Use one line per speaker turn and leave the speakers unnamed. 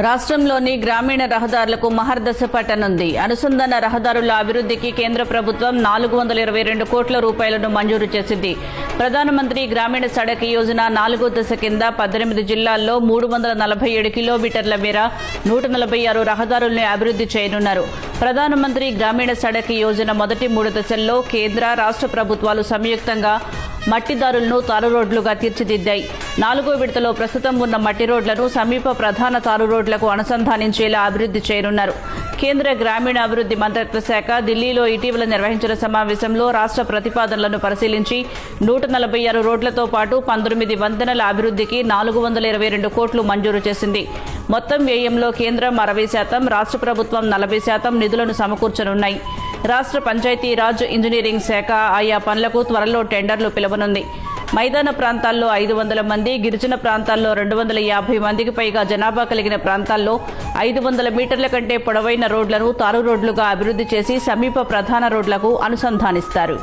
రాష్ట్రంలోని గ్రామీణ రహదారులకు మహర్దశ పట్టనుంది. అనుసంధాన రహదారుల అభివృద్ధికి కేంద్ర ప్రభుత్వం 422 కోట్ల రూపాయలను మంజూరు చేసింది. ప్రధానమంత్రి గ్రామీణ సడక్ యోజన 4వ దశ కింద 18 జిల్లాల్లో 347 కిలోమీటర్ల మేర 146 రహదారులను అభివృద్ధి చేయనున్నారు. ప్రధానమంత్రి గ్రామీణ సడక్ యోజన మొదటి 3 దశల్లో కేంద్ర, రాష్ట్ర ప్రభుత్వాలు సంయుక్తంగా మట్టిదారులను తారు రోడ్లుగా తీర్చిదిద్దాయి. 4వ విడతలో ప్రస్తుతం ఉన్న మట్టి రోడ్లను సమీప ప్రధాన తారు రోడ్లకు అనుసంధానించేలా అభివృద్ధి చేయనున్నారు. కేంద్ర గ్రామీణాభివృద్ధి మంత్రిత్వ శాఖ ఢిల్లీలో ఇటీవల నిర్వహించిన సమావేశంలో రాష్ట్ర ప్రతిపాదనలను పరిశీలించి 146 రోడ్లతో పాటు 19 వంతెనల అభివృద్ధికి 422 కోట్లు మంజూరు చేసింది. మొత్తం వ్యయంలో కేంద్రం 60%, రాష్ట్ర ప్రభుత్వం 40% నిధులను సమకూర్చనున్నాయి. రాష్ట్ర పంచాయతీరాజ్, ఇంజనీరింగ్ శాఖ ఆయా పనులకు త్వరలో టెండర్లు పిలవనుంది. మైదాన ప్రాంతాల్లో 500 మంది, గిరిజన ప్రాంతాల్లో 250 మందికి పైగా జనాభా కలిగిన ప్రాంతాల్లో 500 మీటర్ల కంటే పొడవైన రోడ్లను తారు రోడ్లుగా అభివృద్ధి చేసి సమీప ప్రధాన రోడ్లకు అనుసంధానిస్తారు.